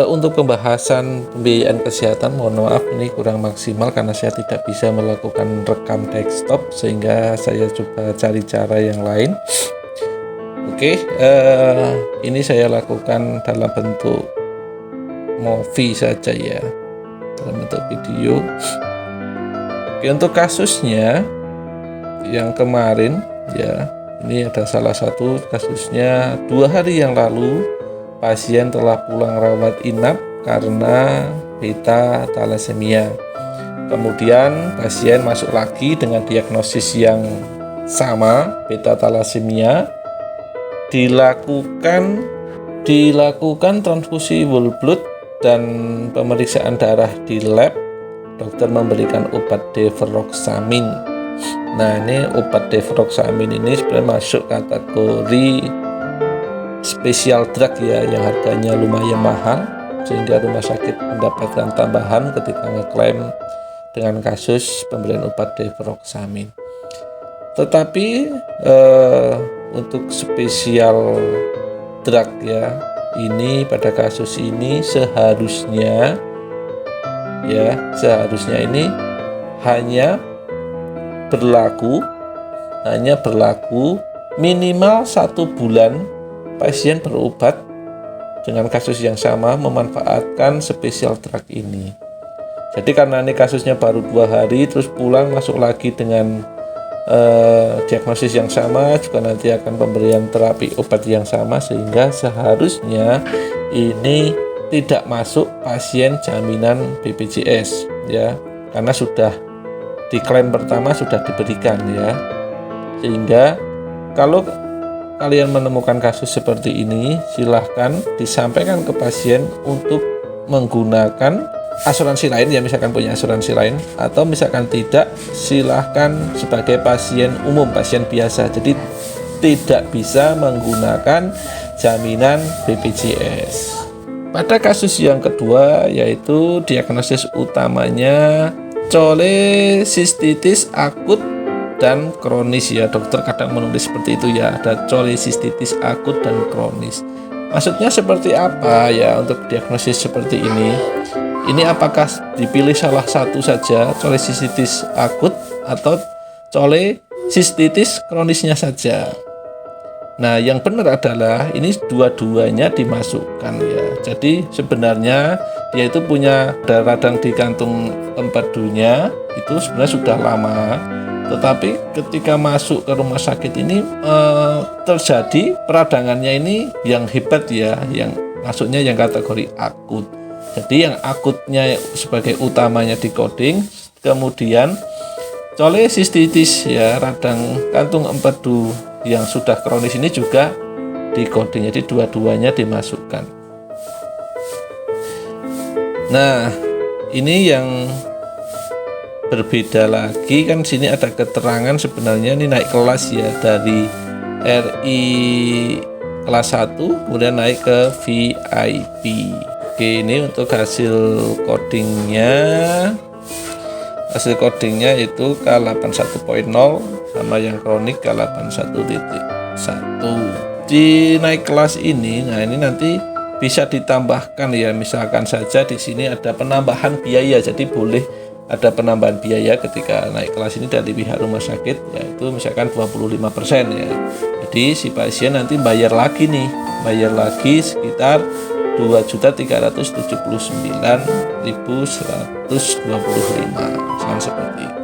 Untuk pembahasan pembiayaan kesehatan, mohon maaf ini kurang maksimal karena saya tidak bisa melakukan rekam desktop, sehingga saya coba cari cara yang lain. Oke, ini saya lakukan dalam bentuk movie saja ya, dalam bentuk video. Oke, untuk kasusnya yang kemarin ya, ini ada salah satu kasusnya 2 hari yang lalu. Pasien telah pulang rawat inap karena beta thalassemia. Kemudian pasien masuk lagi dengan diagnosis yang sama, beta thalassemia. Dilakukan transfusi whole blood dan pemeriksaan darah di lab. Dokter memberikan obat deferoxamin. Nah, ini obat deferoxamin ini sebenarnya masuk kategori spesial drug ya, yang harganya lumayan mahal, sehingga rumah sakit mendapatkan tambahan ketika ngeklaim dengan kasus pemberian obat deferoxamin. Tetapi untuk spesial drug ya, ini pada kasus ini seharusnya ini hanya berlaku minimal 1 bulan pasien berobat dengan kasus yang sama memanfaatkan spesial drug ini. Jadi karena ini kasusnya baru 2 hari terus pulang masuk lagi dengan diagnosis yang sama, juga nanti akan pemberian terapi obat yang sama, sehingga seharusnya ini tidak masuk pasien jaminan BPJS ya, karena sudah diklaim pertama sudah diberikan ya. Sehingga kalau kalian menemukan kasus seperti ini, silahkan disampaikan ke pasien untuk menggunakan asuransi lain ya, misalkan punya asuransi lain, atau misalkan tidak, silahkan sebagai pasien umum, pasien biasa. Jadi tidak bisa menggunakan jaminan BPJS. Pada kasus yang kedua, yaitu diagnosis utamanya cholesistitis akut dan kronis ya, dokter kadang menulis seperti itu ya, ada cholesistitis akut dan kronis. Maksudnya seperti apa ya untuk diagnosis seperti ini? Ini apakah dipilih salah satu saja, cholesistitis akut atau cholesistitis kronisnya saja? Nah, yang benar adalah ini dua-duanya dimasukkan ya. Jadi sebenarnya dia itu punya radang di kantung empedunya itu sebenarnya sudah lama. Tetapi ketika masuk ke rumah sakit ini terjadi peradangannya ini yang hebat ya, yang masuknya yang kategori akut. Jadi yang akutnya sebagai utamanya di coding, kemudian cholesistitis ya, radang kantung empedu yang sudah kronis ini juga di coding. Jadi dua-duanya dimasukkan. Nah, ini yang berbeda lagi kan, sini ada keterangan sebenarnya ini naik kelas ya, dari RI kelas 1 kemudian naik ke VIP. Oke, ini untuk hasil codingnya itu K81.0 sama yang kronik K81.1. Di naik kelas ini, nah ini nanti bisa ditambahkan ya, misalkan saja di sini ada penambahan biaya, jadi boleh ada penambahan biaya ketika naik kelas ini dari pihak rumah sakit, yaitu misalkan 25% ya. Jadi si pasien nanti bayar lagi sekitar 2.379.125, misalkan seperti itu.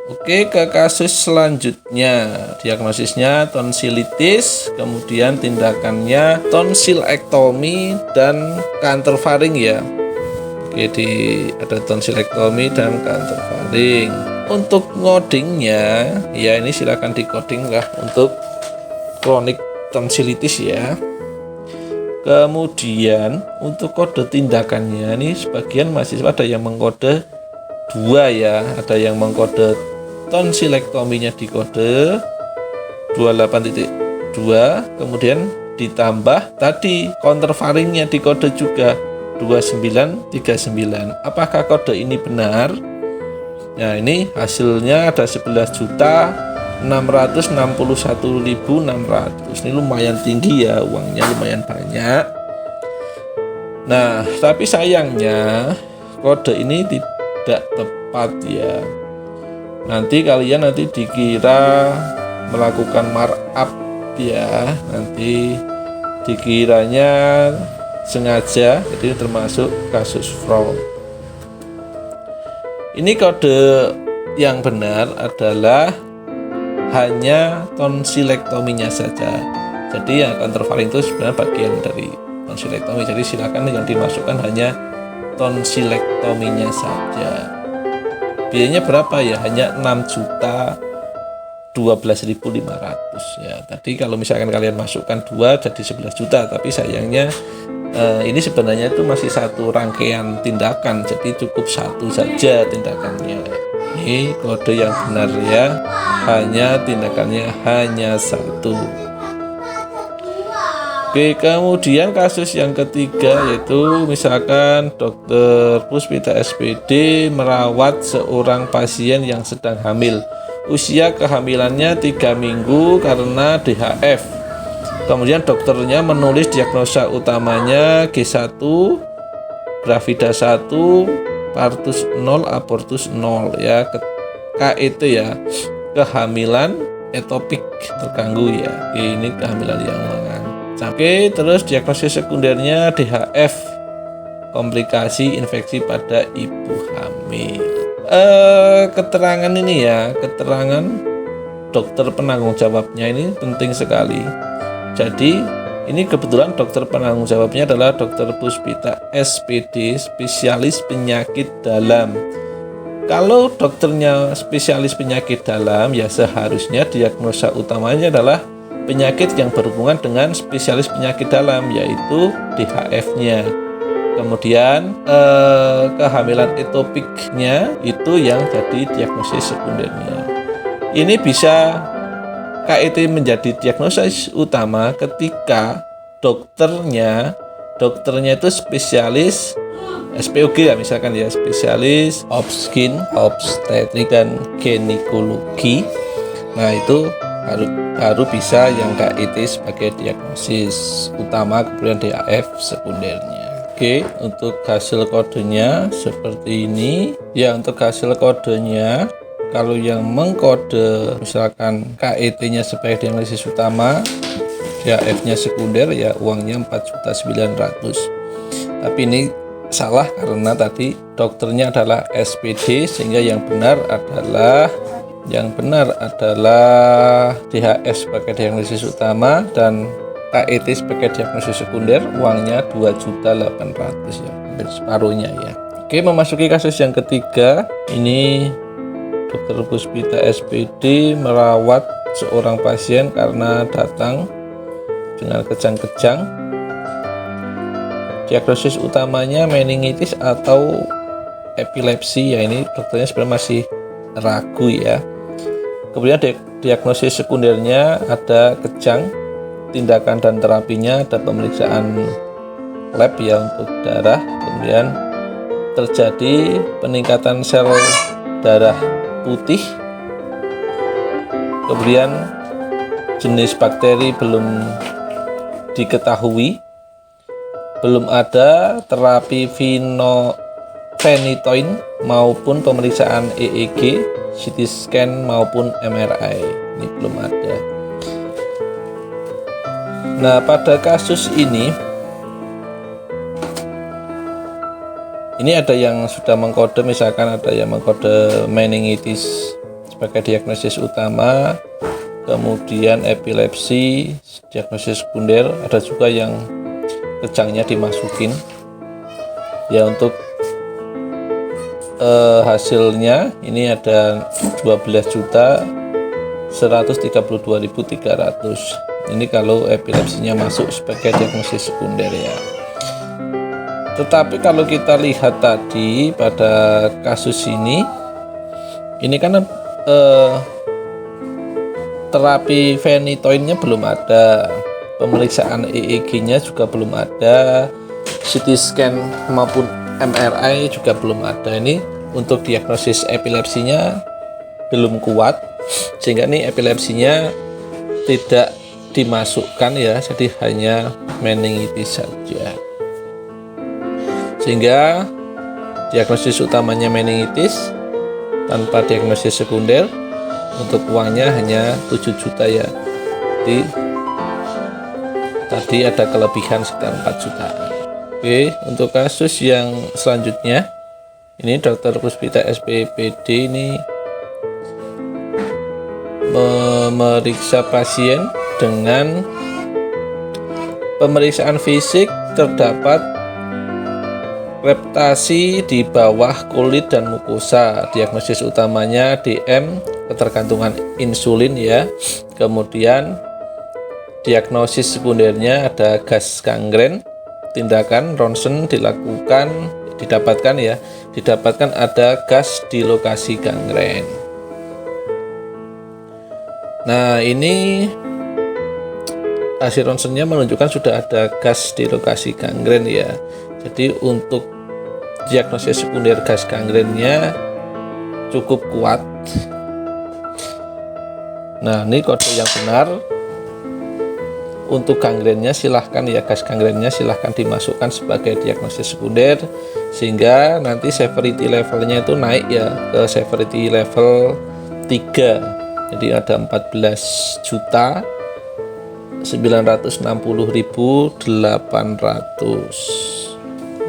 Oke, ke kasus selanjutnya, diagnosisnya tonsilitis, kemudian tindakannya tonsilektomi dan kanterfaring ya. Oke, ada tonsilektomi dan kanterfaring. Untuk ngodingnya ya, ini silakan dikoding lah untuk kronik tonsilitis ya. Kemudian untuk kode tindakannya, ini sebagian mahasiswa ada yang mengkode 2 ya, ada yang mengkode tonsilektominya di kode 28.2, kemudian ditambah tadi counterfaringnya di kode juga 2939. Apakah kode ini benar? Nah, ini hasilnya ada 11 661.600. Ini lumayan tinggi ya, uangnya lumayan banyak. Nah, tapi sayangnya kode ini tidak tepat ya. Nanti kalian dikira melakukan markup ya, nanti dikiranya sengaja, jadi termasuk kasus fraud. Ini kode yang benar adalah hanya tonsilektominya saja. Jadi yang akan tervalid itu sebenarnya bagian dari tonsilektomi. Jadi silakan yang dimasukkan hanya tonsilektominya saja. Biayanya berapa ya? Hanya 6.012.500 ya. Tadi kalau misalkan kalian masukkan 2 jadi 11 juta, tapi sayangnya ini sebenarnya itu masih satu rangkaian tindakan, jadi cukup satu saja tindakannya. Ini kode yang benar ya, hanya tindakannya hanya satu. Oke, kemudian kasus yang ketiga yaitu misalkan Dokter Puspita SPD merawat seorang pasien yang sedang hamil. Usia kehamilannya 3 minggu karena DHF. Kemudian dokternya menulis diagnosa utamanya G1, gravida 1, partus 0, abortus 0 ya, KET ya, kehamilan etopik terganggu ya. Ini kehamilan yang mengancam. Oke, terus diagnosis sekundernya DHF, komplikasi infeksi pada ibu hamil. Keterangan ini ya, keterangan dokter penanggung jawabnya ini penting sekali. Jadi ini kebetulan dokter penanggung jawabnya adalah Dokter Puspita SPD, spesialis penyakit dalam. Kalau dokternya spesialis penyakit dalam, ya seharusnya diagnosa utamanya adalah penyakit yang berhubungan dengan spesialis penyakit dalam, yaitu DHF-nya. Kemudian kehamilan etopiknya itu yang jadi diagnosis sekundernya. Ini bisa KET menjadi diagnosis utama ketika dokternya itu spesialis SPOG ya, misalkan ya, spesialis obsgin, obstetrik dan ginekologi. Nah, itu baru bisa yang KET sebagai diagnosis utama, kemudian DHF sekundernya. Oke, untuk hasil kodenya seperti ini. Ya, untuk hasil kodenya, kalau yang mengkode misalkan KET-nya sebagai diagnosis utama, DHF-nya sekunder, ya uangnya 4.900.000. Tapi ini salah karena tadi dokternya adalah SPD, sehingga yang benar adalah DHF sebagai diagnosis utama dan KET sebagai diagnosis sekunder, uangnya 2.800.000 ya, hampir separuhnya ya. Oke, memasuki kasus yang ketiga. Ini Dokter Puspita SPD merawat seorang pasien karena datang dengan kejang-kejang. Diagnosis utamanya meningitis atau epilepsi ya, ini dokternya sebenarnya masih ragu ya. Kemudian diagnosis sekundernya ada kejang, tindakan dan terapinya ada pemeriksaan lab ya untuk darah, kemudian terjadi peningkatan sel darah putih, kemudian jenis bakteri belum diketahui, belum ada terapi phenytoin maupun pemeriksaan EEG, CT scan maupun MRI, ini belum ada. Nah, pada kasus ini ada yang sudah mengkode, misalkan ada yang mengkode meningitis sebagai diagnosis utama, kemudian epilepsi diagnosis sekunder, ada juga yang kejangnya dimasukin. Ya, untuk hasilnya ini ada 12.132.300. Ini kalau epilepsinya masuk sebagai diagnosis sekunder ya. Tetapi kalau kita lihat tadi pada kasus ini kan terapi phenytoinnya belum ada, pemeriksaan EEG-nya juga belum ada, CT scan maupun MRI juga belum ada. Ini untuk diagnosis epilepsinya belum kuat, sehingga ini epilepsinya tidak dimasukkan ya, jadi hanya meningitis saja. Sehingga diagnosis utamanya meningitis tanpa diagnosis sekunder, untuk uangnya hanya 7 juta ya. Jadi tadi ada kelebihan sekitar 4 jutaan. Oke, untuk kasus yang selanjutnya, ini Dr. Puspita SPPD ini memeriksa pasien dengan pemeriksaan fisik terdapat reptasi di bawah kulit dan mukosa. Diagnosis utamanya DM, ketergantungan insulin ya. Kemudian diagnosis sekundernya ada gas gangren. Tindakan ronsen didapatkan ada gas di lokasi gangren. Nah, ini hasil ronsennya menunjukkan sudah ada gas di lokasi gangren ya. Jadi untuk diagnosis sekunder gas gangrennya cukup kuat. Nah, ini kode yang benar. Untuk gangrennya silahkan ya, gas gangrennya silahkan dimasukkan sebagai diagnosis sekunder, sehingga nanti severity levelnya itu naik ya ke severity level 3. Jadi ada 14.960.800.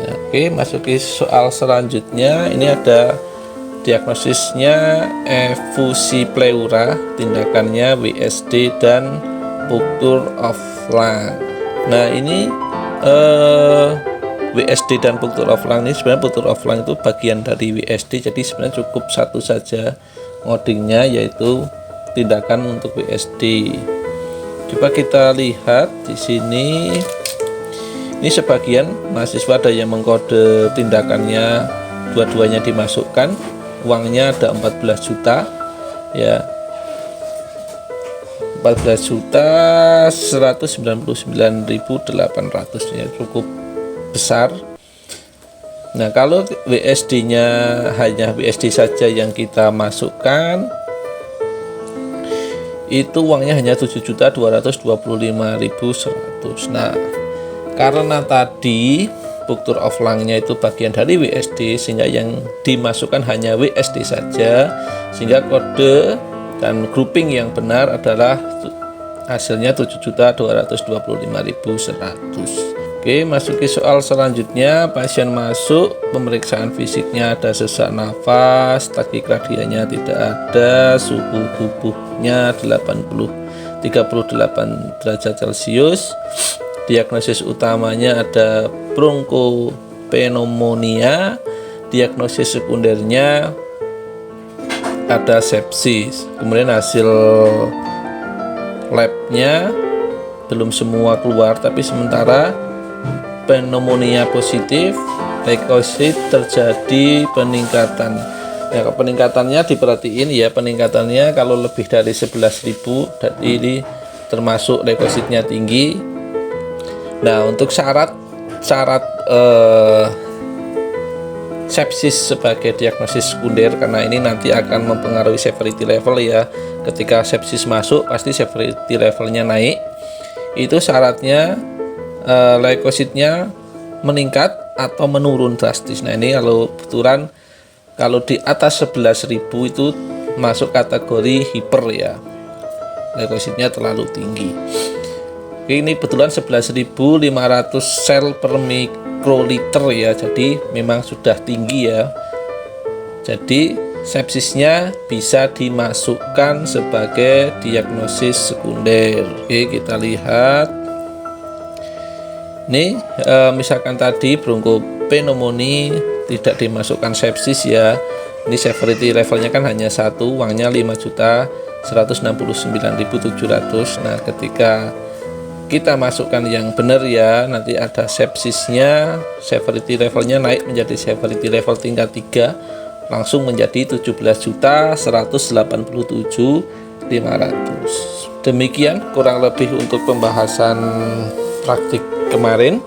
Nah, oke, masuk ke soal selanjutnya. Ini ada diagnosisnya efusi pleura, tindakannya WSD dan puncture of lung. Nah, ini WSD dan puncture of lung ini sebenarnya puncture of lung itu bagian dari WSD, jadi sebenarnya cukup satu saja ngodingnya, yaitu tindakan untuk WSD. Coba kita lihat di sini. Ini sebagian mahasiswa ada yang mengkode tindakannya dua-duanya dimasukkan. Uangnya ada 14 juta ya. 14.199.800 ya, cukup besar. Nah, kalau WSD-nya hanya WSD saja yang kita masukkan, itu uangnya hanya 7.225.100. Nah, karena tadi puncture of lung-nya itu bagian dari WSD, sehingga yang dimasukkan hanya WSD saja, sehingga kode dan grouping yang benar adalah hasilnya 7.225.100. Oke, masuk ke soal selanjutnya. Pasien masuk, pemeriksaan fisiknya ada sesak nafas, takikardianya tidak ada, suhu tubuhnya 38 derajat Celcius. Diagnosis utamanya ada bronkopneumonia, diagnosis sekundernya ada sepsis. Kemudian hasil labnya belum semua keluar, tapi sementara pneumonia positif, leukosit terjadi peningkatan. Ya, peningkatannya diperhatiin ya, peningkatannya kalau lebih dari 11.000, dan ini termasuk leukositnya tinggi. Nah, untuk syarat sepsis sebagai diagnosis sekunder, karena ini nanti akan mempengaruhi severity level ya. Ketika sepsis masuk, pasti severity levelnya naik. Itu syaratnya leukositnya meningkat atau menurun drastis. Nah, ini kalau kebetulan kalau di atas 11.000 itu masuk kategori hiper ya, leukositnya terlalu tinggi. Ini kebetulan 11.500 sel per mikroliter ya, jadi memang sudah tinggi ya. Jadi sepsisnya bisa dimasukkan sebagai diagnosis sekunder. Oke, kita lihat. Ini misalkan tadi bronkopneumonia tidak dimasukkan sepsis ya. Ini severity levelnya kan hanya 1, uangnya 5.169.700. Nah, ketika kita masukkan yang benar ya, nanti ada sepsisnya, severity levelnya naik menjadi severity level tingkat 3, langsung menjadi 17.187.500. Demikian kurang lebih untuk pembahasan praktik kemarin.